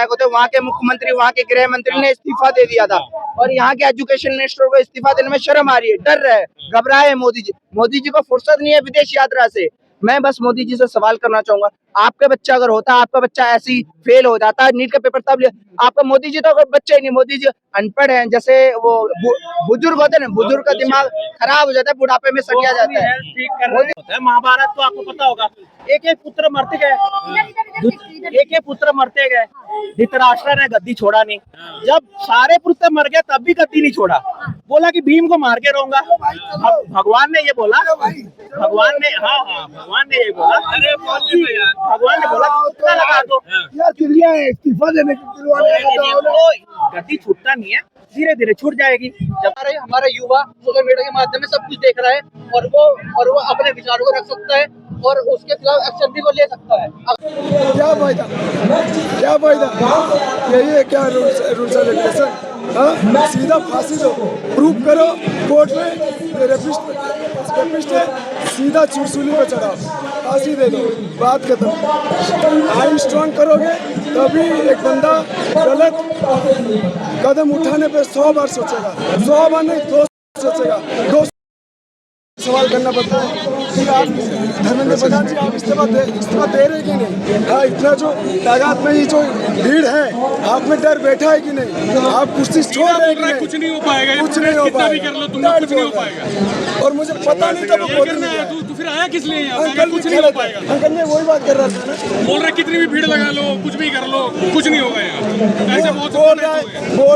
होते वहाँ के मुख्यमंत्री, वहाँ के गृह मंत्री ने इस्तीफा दे दिया था और यहाँ के एजुकेशन मिनिस्टर को इस्तीफा देने में शर्म आ रही है, डर रहे, घबराए मोदी जी। मोदी जी को फुर्सत नहीं है विदेश यात्रा से। मैं बस मोदी जी से सवाल करना चाहूंगा, आपका बच्चा अगर होता, आपका बच्चा ऐसी फेल हो जाता नीट का पेपर, तब आपका मोदी जी तो बच्चे ही नहीं, मोदी जी अनपढ़ हैं। जैसे वो बुजुर्ग होते हैं, बुजुर्ग का दिमाग खराब हो जाता है, बुढ़ापे में सटिया जाता है। महाभारत तो आपको पता होगा, एक एक पुत्र मरते गए, एक एक पुत्र मरते गए, धृतराष्ट्र ने गद्दी छोड़ा नहीं। जब सारे पुत्र मर गए तब भी गद्दी नहीं छोड़ा, बोला कि भीम को मार के रहूंगा। भगवान ने ये बोला, भगवान ने भगवान ने ये बोला, भगवान ने बोला कितना लगा दो यार, इस्तीफा देने गद्दी छूटता नहीं है, धीरे धीरे छूट जाएगी। जब हमारा युवा सोशल मीडिया के माध्यम से सब कुछ देख रहा है और वो अपने विचारों को रख सकता है और उसके खिलाफ एक्शन भी वो ले सकता है। क्या फायदा, क्या फायदा, यही है क्या रूल्स एंड रेगुलेशन? सीधा फांसी दो, प्रूफ करो कोर्ट में रेपिस्ट है, सीधा चूसुली पे चढ़ाओ, फांसी दे दो, बात खत्म। आई स्ट्रांग करोगे तभी एक बंदा गलत कदम उठाने पे 100 बार सोचेगा, 100 बार नहीं 200 सोचेगा, 200 सवाल करना पड़ता है कि आप धर्मेंद्र प्रधान जी आप इस्तीफा दे रहे कि नहीं? हाँ, इतना जो तादाद में ये जो भीड़ है, आप में डर बैठा है कि नहीं? आप कुर्सी छोड़ रहे हैं कि नहीं? कुछ नहीं हो पाएगा, कुछ नहीं हो पाएगा, कर लो तुम लोग, कुछ नहीं हो पाएगा। और मुझे पता नहीं था वो तू फिर आया किस लिए यहाँ? अंकल कुछ नहीं हो पाएगा। अंकल ने वही बात कर रहा था ना, बोल रहा कितनी भी भीड़ लगा लो, कुछ भी कर लो, कुछ नहीं होगा यहाँ। ऐसे बहुत बोल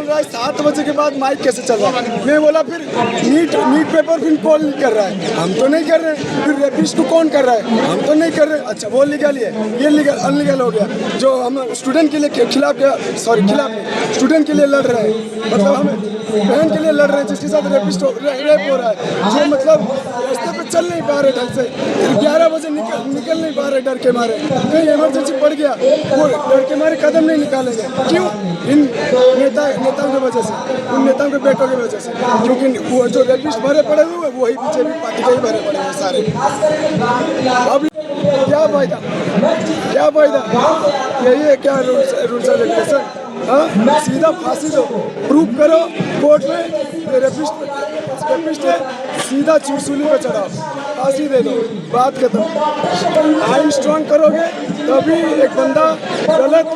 रहा है 7 बजे के बाद माइक कैसे चल रहा है? मैं बोला फिर नीट पेपर फिर कौन लीक कर रहा है? हम तो नहीं कर रहे। फिर रेपिस्ट को कौन कर रहा है? हम तो नहीं कर रहे। अच्छा वो लीगल है, ये लीगल अनलीगल हो गया। जो हम स्टूडेंट के लिए खिलाफ नहीं, स्टूडेंट के लिए लड़ रहे हैं, मतलब हम बहन के लिए लड़ रहे हैं जिसके साथ रेप हो रहा है, जो मतलब रास्ते पे चल नहीं पा रहे ढंग से, 11 बजे निकल नहीं पा रहे डर के मारे, कहीं इमरजेंसी पड़ गया वो डर के मारे कदम नहीं निकालेंगे। क्यों? इन नेताओं की वजह से, उन नेताओं के बेटों की वजह से, क्योंकि वो जो रेपिस्ट भरे पड़े हुए वही बीजेपी पार्टी के ही भरे पड़े हैं सारे। अब क्या फायदा, क्या फायदा, यही है क्या रूल्स एंड रेगुलेशन? सीधा फांसी दो, प्रूफ करो कोर्ट में रेपिस्ट है, सीधा चूसुली पे चढ़ाओ, फांसी दे दो, बात खत्म। आई स्ट्रांग करोगे तभी एक बंदा गलत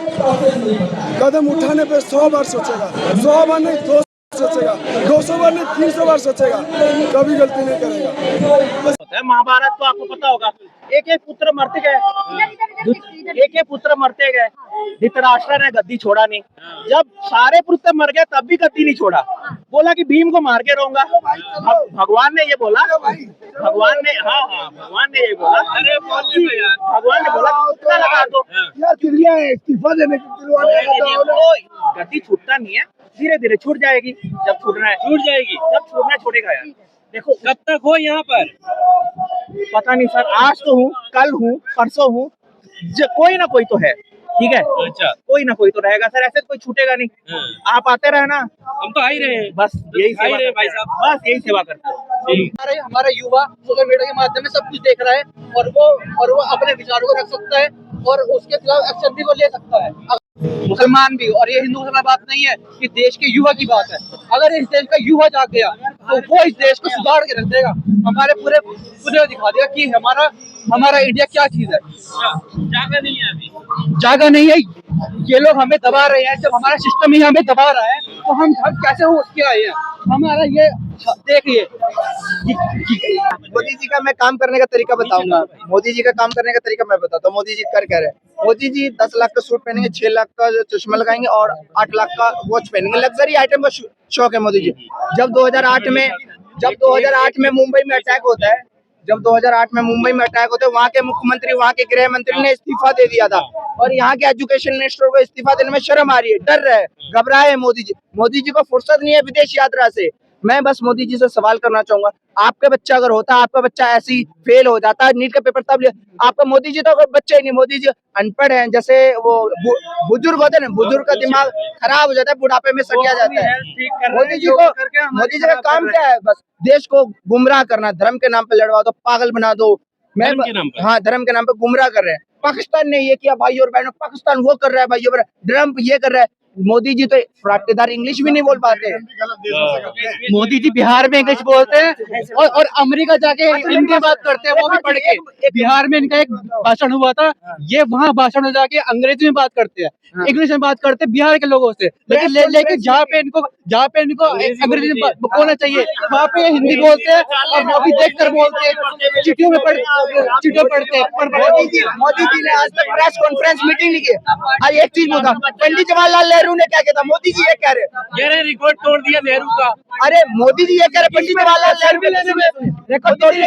कदम उठाने पे 100 बार सोचेगा, 100 बार नहीं 200 सोचेगा, 200 बार नहीं 300 बार सोचेगा, कभी गलती नहीं करेगा। महाभारत तो आपको पता होगा, एक एक पुत्र मरते गए, एक एक पुत्र मरते गए, धृतराष्ट्र ने गद्दी छोड़ा नहीं। जब सारे पुत्र मर गए तब भी गद्दी नहीं छोड़ा, बोला कि भीम को मार के रहूंगा। भगवान ने ये बोला, भगवान ने भगवान ने ये बोला, भगवान ने बोला कितना लगा दो यार, इस्तीफा देने गद्दी छूटता नहीं है, धीरे धीरे छूट जाएगी। जब छूटना है छूट जाएगी, जब छूटना छूटेगा यार। देखो कब तक हो यहाँ पर पता नहीं सर, आज तो हूँ, कल हूँ, परसों हूँ, कोई ना कोई तो है, ठीक है। अच्छा, कोई ना कोई तो रहेगा सर, ऐसे कोई छूटेगा नहीं। आप आते रहे ना, हम तो आ ही रहे हैं, बस यही सेवा रहे भाई साहब, बस यही सेवा करते हैं। हमारा युवा सोशल मीडिया के माध्यम से सब कुछ देख रहा है और वो अपने विचारों को रख सकता है और उसके खिलाफ एक्शन भी वो ले सकता है। मुसलमान भी, और ये हिंदू मुसलमान बात नहीं है कि देश के युवा की बात है। अगर इस देश का युवा जाग गया तो वो इस देश को सुधार के रख देगा, हमारे पूरे दिखा देगा कि हमारा इंडिया क्या चीज है। जागा नहीं है अभी, जागा नहीं है, ये लोग हमें दबा रहे हैं। जब हमारा सिस्टम ही हमें दबा रहा है तो हम कैसे उठ के आए हैं? हमारा ये देखिए, मोदी जी का मैं काम करने का तरीका बताऊंगा। मोदी जी का काम करने का तरीका मैं बताता हूँ। मोदी जी कर क्या रहे हैं? मोदी जी 10 लाख का सूट पहनेंगे, 6 लाख का चश्मा लगाएंगे और 8 लाख का वॉच पहनेंगे। लग्जरी आइटम का शौक है मोदी जी। जब 2008 में मुंबई में अटैक होता है, वहाँ के मुख्यमंत्री, वहाँ के गृह मंत्री ने इस्तीफा दे दिया था और यहाँ के एजुकेशन मिनिस्टर को इस्तीफा देने में शर्म आ रही है, डर रहे, घबराए मोदी जी। मोदी जी को फुर्सत नहीं है विदेश यात्रा से। मैं बस मोदी जी से सवाल करना चाहूंगा, आपका बच्चा अगर होता, आपका बच्चा ऐसी फेल हो जाता नीट का पेपर, तब आपका मोदी जी तो बच्चे ही नहीं, मोदी जी अनपढ़ हैं। जैसे वो बुजुर्ग होते हैं, बुजुर्ग का दिमाग खराब हो जाता है, बुढ़ापे में सटिया जाता है। मोदी जी का काम क्या है? बस देश को गुमराह करना, धर्म के नाम पे लड़वा दो, पागल बना दो। धर्म के नाम पे गुमराह कर रहे हैं। पाकिस्तान ने ये किया भाई और बहनों, पाकिस्तान वो कर रहा है भाई और ट्रम्प ये कर रहा है। मोदी जी तो फराटेदार इंग्लिश भी नहीं बोल पाते हैं। मोदी जी बिहार में इंग्लिश बोलते हैं और अमेरिका जाके हिंदी में बात करते हैं, वो भी पढ़ के। बिहार में इनका एक भाषण हुआ था, ये वहाँ भाषण में जाके अंग्रेजी में बात करते हैं, इंग्लिश में बात करते हैं बिहार के लोगों से। लेकिन जहाँ पे इनको अंग्रेजी में बोलना चाहिए वहाँ पे हिंदी बोलते हैं और वो भी देख कर बोलते हैं, चिट्ठियों में पढ़ते हैं। मोदी जी ने आज तक प्रेस कॉन्फ्रेंस मीटिंग नहीं की। आज एक चीज बोला, पंडित जवाहरलाल नेहरू ने क्या कहता, मोदी जी ये कह रहे रिकॉर्ड तोड़ दिया नेहरू का। अरे मोदी जी ये कह रहे पंडित जवाहरलाल नेहरू रिकॉर्ड तोड़ दिया।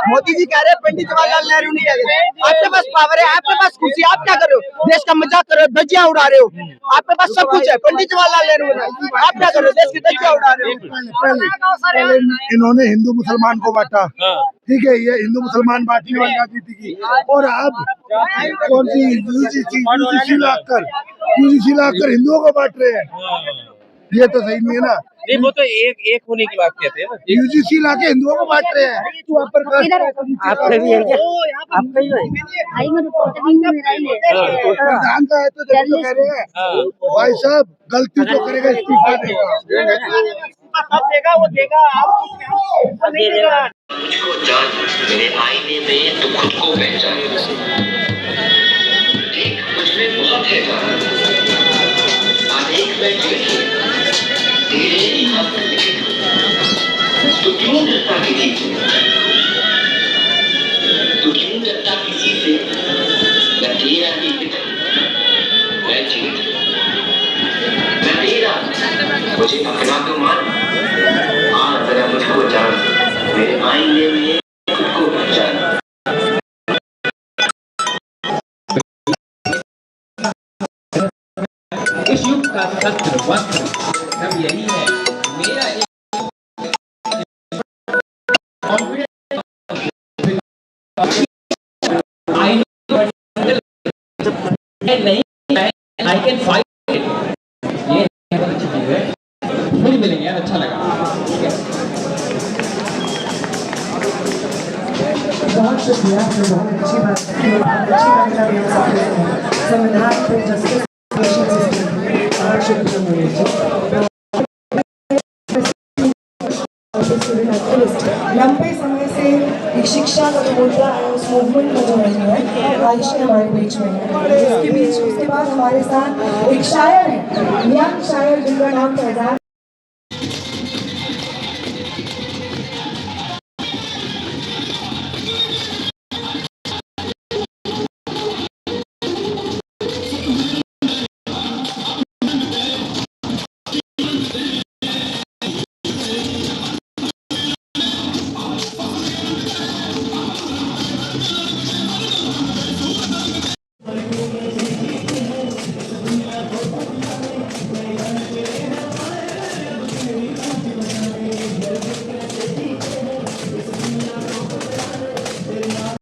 मोदी जी कह रहे पंडित जवाहरलाल नेहरू नहीं कह रहे। आपके पास पावर है, आपके पास कुर्सी, आप क्या कर रहे हो? देश का मजाक कर रहे हो, धज्जियां उड़ा रहे हो। आपके पास सब कुछ है, पंडित जवाहरलाल नेहरू ने, आप क्या कर रहे हो? देश की धज्जियां उड़ा रहे हो। पहले इन्होंने हिंदू मुसलमान को बांटा, ठीक है, ये हिंदू मुसलमान बांटने वाली राजनीति की। और अब कौन सी यूजीसी लाकर हिंदुओं को बांट रहे हैं, ये तो सही नहीं है ना। नहीं, वो तो एक होने की बात कहते हैं ना। यूजीसी लाके हिंदुओं को बांट रहे हैं। तू आपका भी है क्या? आपका ही है? प्रधान का है तो जब तो कह रहे हैं भाई साहब, गलती जो करेगा इस्तीफा देगा। वो देगा आप नहीं देगा। मुझको जान मेरे आईने में तो खुद को पहचान। देख मुझमें बहुत है जान, अनेक मैं देखी तेरे ही हाथ लिखे। तू क्यों डरता किसी से? तू क्यों डरता किसी से? मैं तेरा ही मित्र, मैं जीवित, मैं तेरा, मुझे अपना तो मान। आज जरा मुझको जान, मेरे आईने में खुद को पहचान। इस युग का सत्य वस्त्र सब यही है। मेरा नहीं, I can fight it। ये बहुत अच्छी चीज है। फिर मिलेंगे यार, अच्छा लगा। बहुत शुक्रिया, आपने बहुत अच्छी बात की, बहुत अच्छी बात करी हम सब ने। संविधान पे जस्टिस बहुत शुक्रिया मोदी जी। लंबे समय से एक शिक्षा का जो मुद्दा है, उस मूवमेंट का जो नहीं है, आयुषी हमारे बीच में है। उसके बाद हमारे साथ एक शायर है, यंग शायर जिनका नाम फैजान